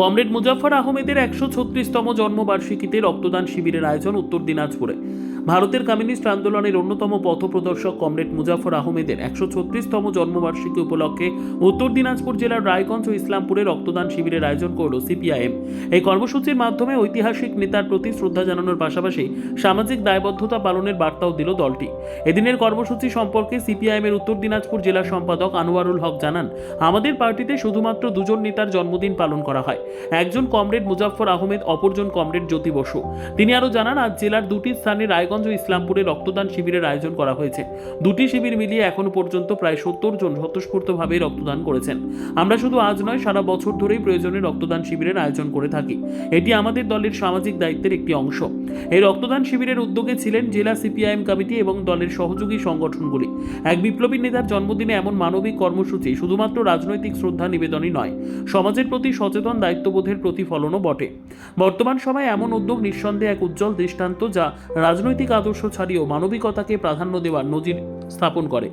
Comrade Muzaffar আহমেদের ১৩৬তম জন্মবার্ষিকীতে রক্তদান শিবিরের আয়োজন উত্তর দিনাজপুরে। ভারতের কমিউনিস্ট আন্দোলনের অন্যতম পথপ্রদর্শক কমরেড মুজাফফর আহমেদের ১৩৬তম জন্মবার্ষিকী উপলক্ষে উত্তর দিনাজপুর জেলার রায়গঞ্জ ও ইসলামপুরে রক্তদান শিবিরের আয়োজন করল সিপিআইএম। এই কর্মসূচির মাধ্যমে ঐতিহাসিক নেতার প্রতি শ্রদ্ধা জানানোর পাশাপাশি সামাজিক দায়বদ্ধতা পালনের বার্তাও দিল দলটি। এদিনের কর্মসূচি সম্পর্কে সিপিআইএমের উত্তর দিনাজপুর জেলা সম্পাদক আনোয়ারুল হক জানান, আমাদের পার্টিতে শুধুমাত্র দুজন নেতার জন্মদিন পালন করা হয়, একজন কমরেড মুজাফফর আহমেদ, অপরজন কমরেড জ্যোতি বসু। তিনি আরও জানান, আজ জেলার দুটি স্থানে রায়গঞ্জ ও ইসলামপুরে রক্তদান শিবিরের আয়োজন করা হয়েছে। দুটি শিবির মিলিয়ে এখনো পর্যন্ত প্রায় ৭০ জন স্বতঃস্ফূর্তভাবে রক্তদান করেছেন। আমরা শুধু আজ নয়, সারা বছর ধরেই প্রয়োজনে রক্তদান শিবিরের আয়োজন করে থাকি। এটি আমাদের দলের সামাজিক দায়িত্বের একটি অংশ। এই রক্তদান শিবিরের উদ্যোগে ছিলেন জেলা সিপিআইএম কমিটি এবং দলের সহযোগী সংগঠনগুলি। এক বিপ্লবী নেতার জন্মদিনে এমন মানবিক কর্মসূচি শুধুমাত্র রাজনৈতিক শ্রদ্ধা নিবেদনই নয়, সমাজের প্রতি সচেতন দায়িত্ববোধের প্রতিফলনও বটে। বর্তমান সময়ে এমন উদ্যোগ নিঃসন্দেহে এক উজ্জ্বল দৃষ্টান্ত, যা রাজনৈতিক আদর্শ ছাড়িয়েও মানবিকতাকে প্রাধান্য দেওয়ার নজির স্থাপন করে।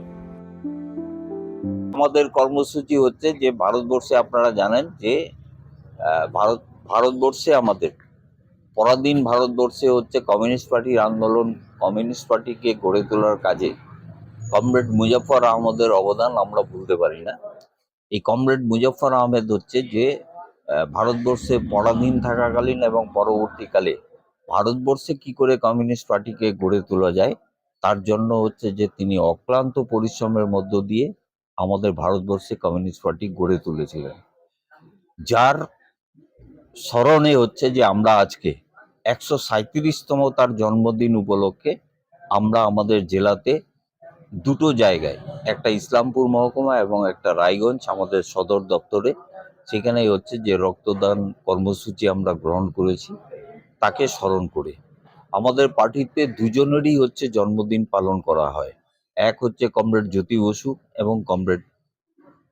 আমাদের কর্মসূচি হচ্ছে যে ভারতবর্ষে আপনারা জানেন যে ভারতবর্ষে আমাদের পরাধীন ভারতবর্ষে হচ্ছে কমিউনিস্ট পার্টির আন্দোলন, কমিউনিস্ট পার্টিকে গড়ে তোলার কাজে কমরেড মুজাফফর আহমেদের অবদান আমরা ভুলতে পারি না। এই কমরেড মুজাফফর আহমেদ হচ্ছে যে ভারতবর্ষে পরাধীন থাকাকালীন এবং পরবর্তীকালে ভারতবর্ষে কি করে কমিউনিস্ট পার্টিকে গড়ে তোলা যায় তার জন্য হচ্ছে যে তিনি অক্লান্ত পরিশ্রমের মধ্য দিয়ে আমাদের ভারতবর্ষে কমিউনিস্ট পার্টি গড়ে তুলেছিলেন, যার স্মরণে হচ্ছে যে আমরা আজকে ১৩৭তম তার জন্মদিন উপলক্ষে আমরা আমাদের জেলাতে দুটো জায়গায়, একটা ইসলামপুর মহকুমা এবং একটা রায়গঞ্জ আমাদের সদর দপ্তরে, সেখানেই হচ্ছে যে রক্তদান কর্মসূচি আমরা গ্রহণ করেছি তাকে স্মরণ করে। আমাদের পার্টিতে দুজনেরই হচ্ছে জন্মদিন পালন করা হয়, এক হচ্ছে কমরেড জ্যোতি বসু এবং কমরেড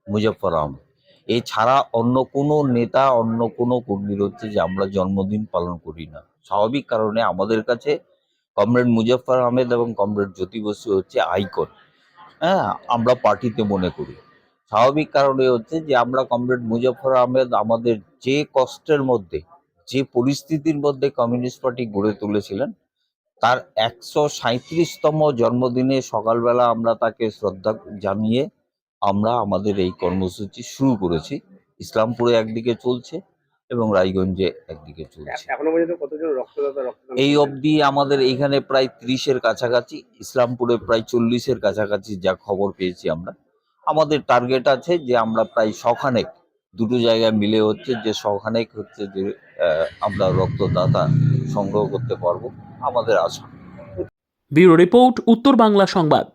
মুজাফফর আহমেদ। এছাড়া অন্য কোনো নেতা, অন্য কোনো কর্মীর হচ্ছে যে আমরা জন্মদিন পালন করি না। স্বাভাবিক কারণে আমাদের কাছে কমরেড মুজাফফর আহমেদ এবং কমরেড জ্যোতি বসু হচ্ছে আইকন, হ্যাঁ, আমরা পার্টিতে মনে করি। স্বাভাবিক কারণে হচ্ছে যে আমরা কমরেড মুজাফফর আহমেদ আমাদের যে কষ্টের মধ্যে, যে পরিস্থিতির মধ্যে কমিউনিস্ট পার্টি গড়ে তুলেছিলেন, তার ১৩৭তম জন্মদিনে সকালবেলা আমরা তাকে শ্রদ্ধা জানিয়ে আমরা আমাদের এই কর্মসূচি শুরু করেছি। ইসলামপুরে একদিকে চলছে এবং রায়গঞ্জে একদিকে চলছে। এখনো পর্যন্ত কতজন রক্তদাতা এই অবধি আমাদের এইখানে প্রায় ৩০-এর কাছাকাছি, ইসলামপুরে প্রায় ৪০-এর কাছাকাছি যা খবর পেয়েছি আমরা। আমাদের টার্গেট আছে যে আমরা প্রায় ১০০খানেক, দুটো জায়গায় মিলে হচ্ছে যে ১০০খানেক হচ্ছে যে আমরা রক্তদাতা সংগ্রহ করতে পারবো, আমাদের আশা। ব্যুরো রিপোর্ট, উত্তর বাংলা সংবাদ।